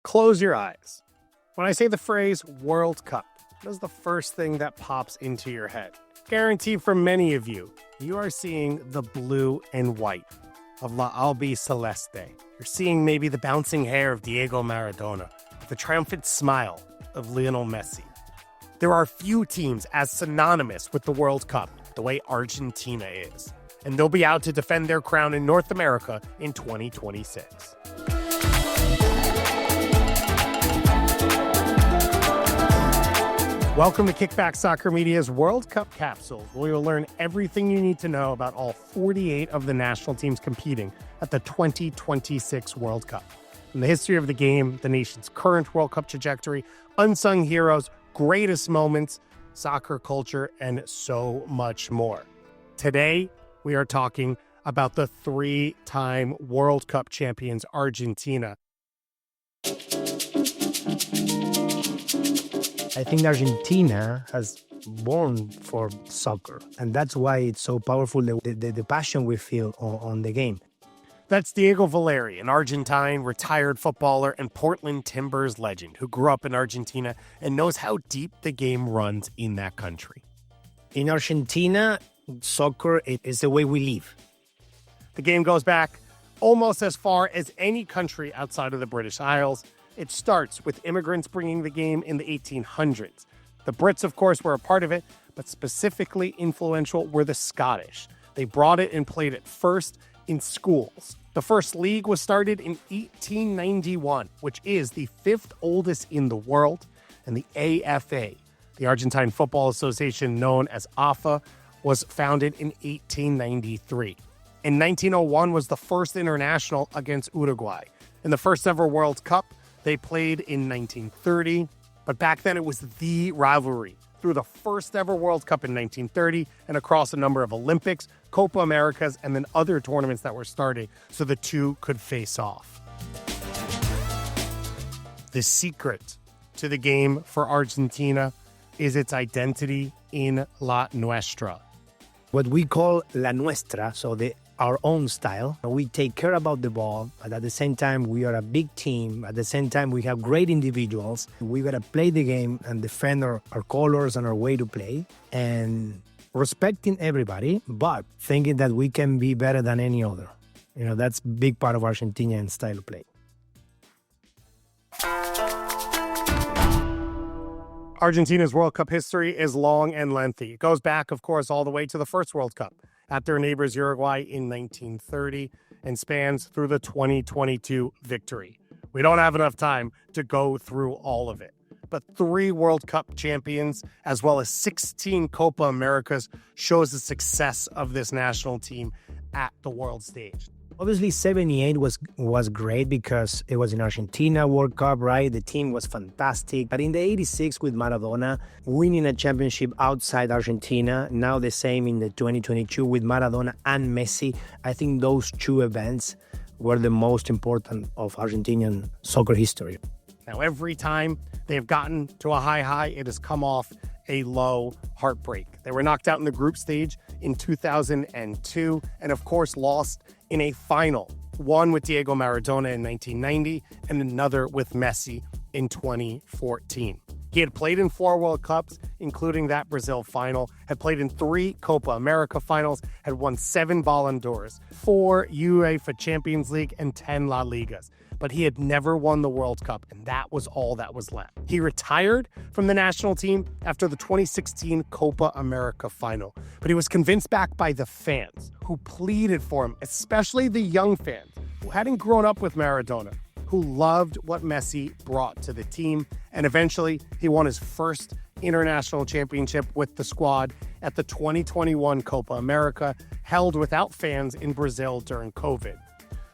Close your eyes. When I say the phrase World Cup, what is the first thing that pops into your head? Guaranteed for many of you, you are seeing the blue and white of La Albiceleste. You're seeing maybe the bouncing hair of Diego Maradona, the triumphant smile of Lionel Messi. There are few teams as synonymous with the World Cup the way Argentina is, and they'll be out to defend their crown in North America in 2026. Welcome to Kickback Soccer Media's World Cup Capsule, where you'll learn everything you need to know about all 48 of the national teams competing at the 2026 World Cup. From the history of the game, the nation's current World Cup trajectory, unsung heroes, greatest moments, soccer culture, and so much more. Today, we are talking about the three-time World Cup champions, Argentina. I think Argentina has born for soccer, and that's why it's so powerful, the passion we feel on the game. That's Diego Valeri, an Argentine retired footballer and Portland Timbers legend who grew up in Argentina and knows how deep the game runs in that country. In Argentina, soccer is the way we live. The game goes back almost as far as any country outside of the British Isles. It starts with immigrants bringing the game in the 1800s. The Brits, of course, were a part of it, but specifically influential were the Scottish. They brought it and played it first in schools. The first league was started in 1891, which is the fifth oldest in the world, and the AFA, the Argentine Football Association known as AFA, was founded in 1893. In 1901 was the first international against Uruguay. In the first ever World Cup, they played in 1930, but back then it was the rivalry through the first ever World Cup in 1930 and across a number of Olympics, Copa Americas, and then other tournaments that were starting so the two could face off. The secret to the game for Argentina is its identity in La Nuestra. What we call La Nuestra, so our own style. We take care about the ball, but at the same time, we are a big team. At the same time, we have great individuals. We got to play the game and defend our colors and our way to play, and respecting everybody, but thinking that we can be better than any other. That's a big part of Argentinian style of play. Argentina's World Cup history is long and lengthy. It goes back, of course, all the way to the first World Cup at their neighbors Uruguay in 1930 and spans through the 2022 victory. We don't have enough time to go through all of it, but 3 World Cup champions as well as 16 Copa Americas shows the success of this national team at the world stage. Obviously, 78 was great because it was in Argentina World Cup, right? The team was fantastic. But in the 86 with Maradona, winning a championship outside Argentina, now the same in the 2022 with Maradona and Messi, I think those two events were the most important of Argentinian soccer history. Now, every time they've gotten to a high, it has come off a low heartbreak. They were knocked out in the group stage in 2002 and, of course, lost in a final, one with Diego Maradona in 1990 and another with Messi in 2014. He had played in 4 World Cups, including that Brazil final, had played in 3 Copa America finals, had won 7 Ballon d'Ors, 4 UEFA Champions League, and 10 La Ligas. But he had never won the World Cup, and that was all that was left. He retired from the national team after the 2016 Copa America final, but he was convinced back by the fans who pleaded for him, especially the young fans who hadn't grown up with Maradona, who loved what Messi brought to the team, and eventually he won his first international championship with the squad at the 2021 Copa America, held without fans in Brazil during COVID.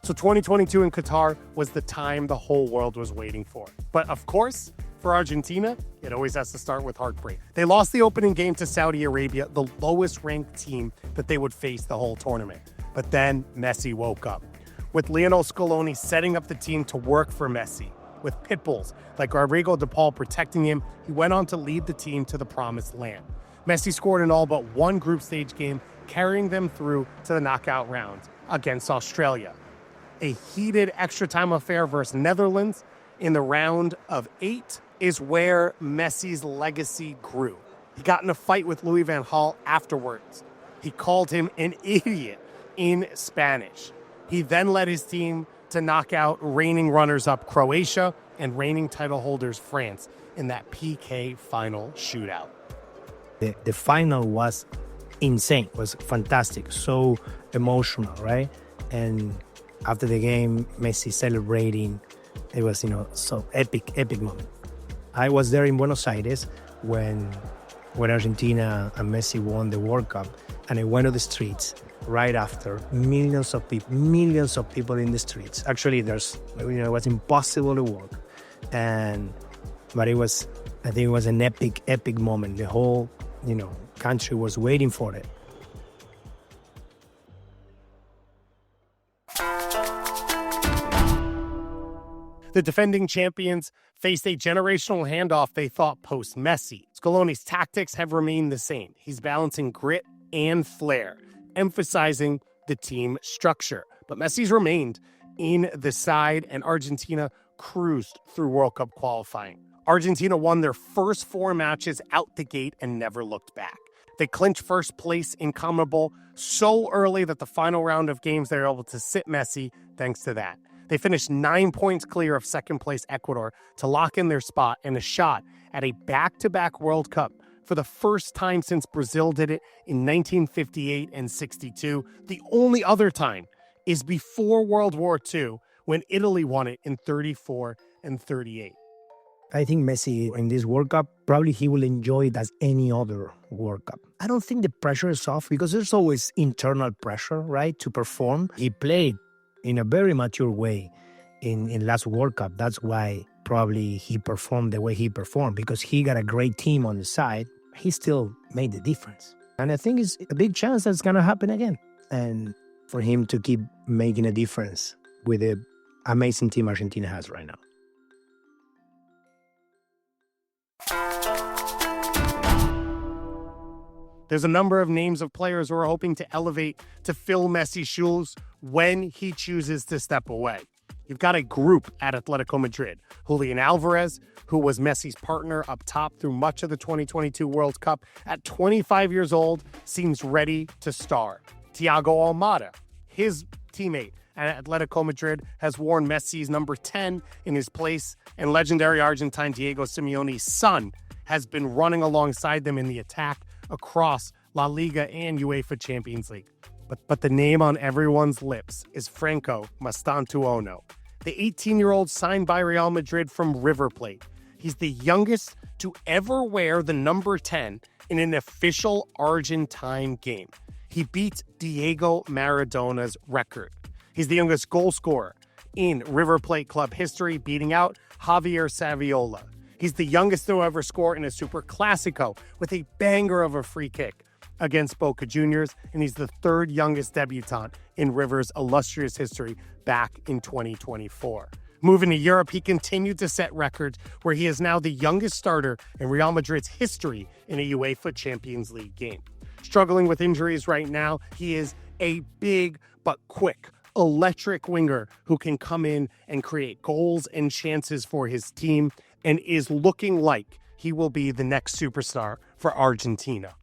So 2022 in Qatar was the time the whole world was waiting for. But of course, for Argentina, it always has to start with heartbreak. They lost the opening game to Saudi Arabia, the lowest ranked team that they would face the whole tournament. But then Messi woke up. With Lionel Scaloni setting up the team to work for Messi, with pit bulls like Rodrigo de Paul protecting him, he went on to lead the team to the promised land. Messi scored in all but one group stage game, carrying them through to the knockout rounds against Australia. A heated extra time affair versus Netherlands, in the round of 8 is where Messi's legacy grew. He got in a fight with Louis van Gaal afterwards. He called him an idiot in Spanish. He then led his team to knock out reigning runners-up Croatia and reigning title holders France in that PK final shootout. The final was insane, was fantastic, so emotional, right? And after the game, Messi celebrating, it was, so epic moment. I was there in Buenos Aires when Argentina and Messi won the World Cup, and I went to the streets right after. Millions of people in the streets. Actually, it was impossible to walk, but I think it was an epic moment. The whole, country was waiting for it. The defending champions faced a generational handoff they thought post-Messi. Scaloni's tactics have remained the same. He's balancing grit and flair, emphasizing the team structure. But Messi's remained in the side, and Argentina cruised through World Cup qualifying. Argentina won their first 4 matches out the gate and never looked back. They clinched first place in CONMEBOL so early that the final round of games they were able to sit Messi thanks to that. They finished 9 points clear of second place Ecuador to lock in their spot and a shot at a back-to-back World Cup for the first time since Brazil did it in 1958 and 62. The only other time is before World War II when Italy won it in 34 and 38. I think Messi in this World Cup, probably he will enjoy it as any other World Cup. I don't think the pressure is off because there's always internal pressure, right, to perform. He played in a very mature way in last World Cup. That's why probably he performed the way he performed, because he got a great team on the side. He still made the difference. And I think it's a big chance that's going to happen again. And for him to keep making a difference with the amazing team Argentina has right now. There's a number of names of players who are hoping to elevate to fill Messi's shoes when he chooses to step away. You've got a group at Atletico Madrid. Julián Álvarez, who was Messi's partner up top through much of the 2022 World Cup, at 25 years old, seems ready to star. Thiago Almada, his teammate at Atletico Madrid, has worn Messi's number 10 in his place, and legendary Argentine Diego Simeone's son has been running alongside them in the attack across La Liga and UEFA Champions League. But the name on everyone's lips is Franco Mastantuono, the 18-year-old signed by Real Madrid from River Plate. He's the youngest to ever wear the number 10 in an official Argentine game. He beat Diego Maradona's record. He's the youngest goal scorer in River Plate club history, beating out Javier Saviola. He's the youngest to ever score in a Superclásico with a banger of a free kick against Boca Juniors, and he's the 3rd youngest debutant in River's illustrious history back in 2024. Moving to Europe, he continued to set records where he is now the youngest starter in Real Madrid's history in a UEFA Champions League game. Struggling with injuries right now, he is a big but quick, electric winger who can come in and create goals and chances for his team, and is looking like he will be the next superstar for Argentina.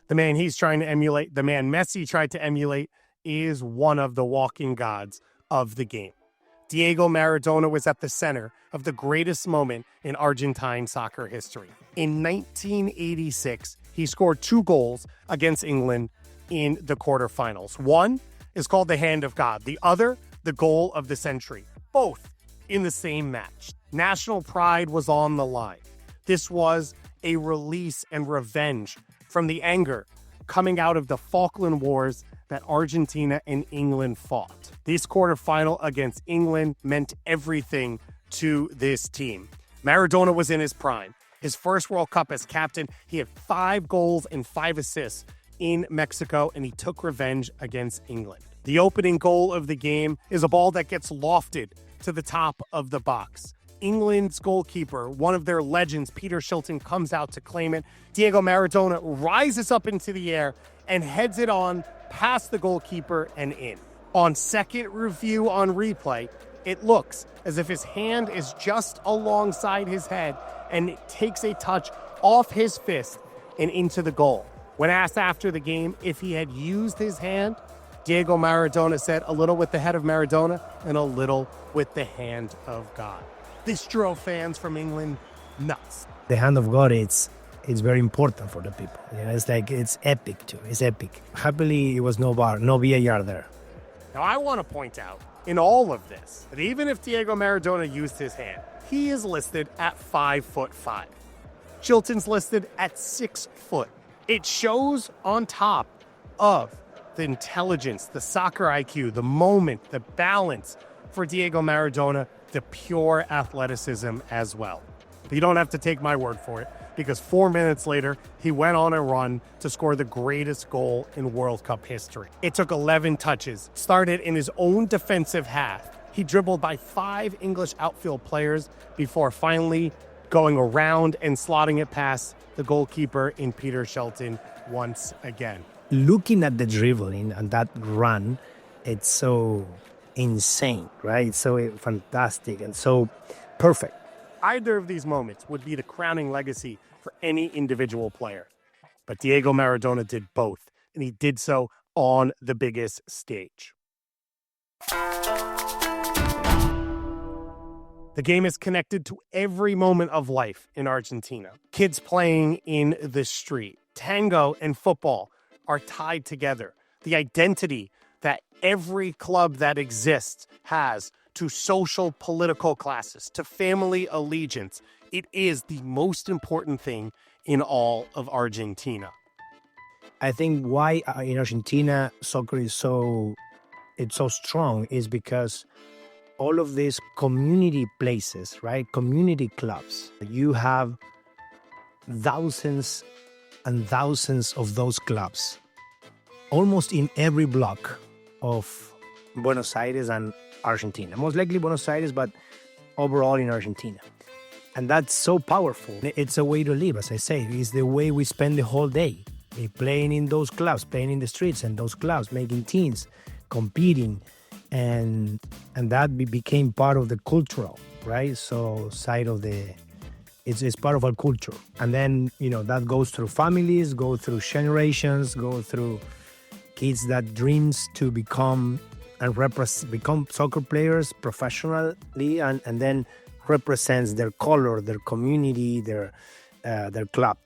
The man Messi tried to emulate, is one of the walking gods of the game. Diego Maradona was at the center of the greatest moment in Argentine soccer history. In 1986, he scored 2 goals against England in the quarterfinals. One is called the Hand of God. The other, the goal of the century. Both in the same match. National pride was on the line. This was a release and revenge from the anger coming out of the Falkland Wars that Argentina and England fought. This quarterfinal against England meant everything to this team. Maradona was in his prime. His first World Cup as captain, he had 5 goals and 5 assists in Mexico, and he took revenge against England. The opening goal of the game is a ball that gets lofted to the top of the box. England's goalkeeper, one of their legends, Peter Shilton, comes out to claim it. Diego Maradona rises up into the air and heads it on past the goalkeeper and in. On second review on replay, it looks as if his hand is just alongside his head and it takes a touch off his fist and into the goal. When asked after the game if he had used his hand, Diego Maradona said a little with the head of Maradona and a little with the hand of God. This drove fans from England nuts. The hand of God, it's very important for the people. You know, it's epic too. It's epic. Happily, it was no VAR, no VAR there. Now, I want to point out in all of this that even if Diego Maradona used his hand, he is listed at 5'5". Chilton's listed at 6 foot. It shows on top of the intelligence, the soccer IQ, the moment, the balance for Diego Maradona, the pure athleticism as well. But you don't have to take my word for it, because 4 minutes later, he went on a run to score the greatest goal in World Cup history. It took 11 touches, started in his own defensive half. He dribbled by 5 English outfield players before finally going around and slotting it past the goalkeeper in Peter Shilton once again. Looking at the dribbling and that run, it's so insane, right? It's so fantastic and so perfect. Either of these moments would be the crowning legacy for any individual player. But Diego Maradona did both, and he did so on the biggest stage. The game is connected to every moment of life in Argentina. Kids playing in the street, tango and football are tied together. The identity that every club that exists has to social political classes, to family allegiance, it is the most important thing in all of Argentina. I think why in Argentina soccer is so strong is because all of these community places, right? Community clubs. You have thousands and thousands of those clubs, almost in every block of Buenos Aires and Argentina. Most likely Buenos Aires, but overall in Argentina. And that's so powerful. It's a way to live, as I say. It's the way we spend the whole day. Playing in those clubs, playing in the streets and those clubs, making teams, competing. And that became part of the cultural, right? So side of the, it's part of our culture. And then, that goes through families, go through generations, go through kids that dreams to become soccer players professionally and then represents their color, their community, their club.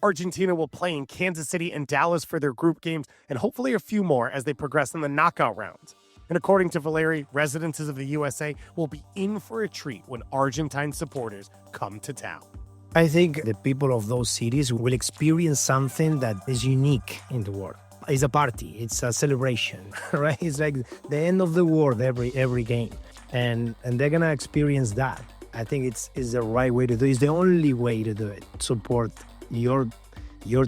Argentina will play in Kansas City and Dallas for their group games, and hopefully a few more as they progress in the knockout rounds. And according to Valeri, residents of the USA will be in for a treat when Argentine supporters come to town. I think the people of those cities will experience something that is unique in the world. It's a party, it's a celebration, right? It's like the end of the world every game. And they're gonna experience that. I think it's the right way to do it. It's the only way to do it. Support your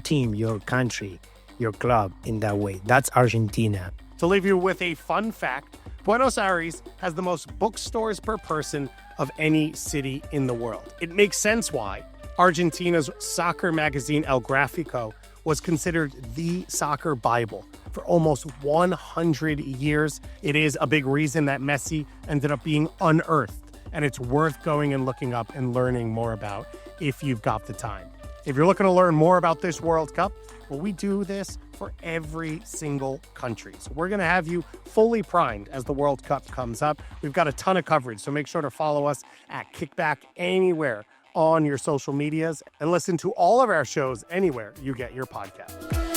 team, your country, your club in that way. That's Argentina. To leave you with a fun fact, Buenos Aires has the most bookstores per person of any city in the world. It makes sense why Argentina's soccer magazine El Gráfico was considered the soccer Bible for almost 100 years. It is a big reason that Messi ended up being unearthed, and it's worth going and looking up and learning more about if you've got the time. If you're looking to learn more about this World Cup, well, we do this for every single country. So we're going to have you fully primed as the World Cup comes up. We've got a ton of coverage, so make sure to follow us at Kickback anywhere on your social medias and listen to all of our shows anywhere you get your podcast.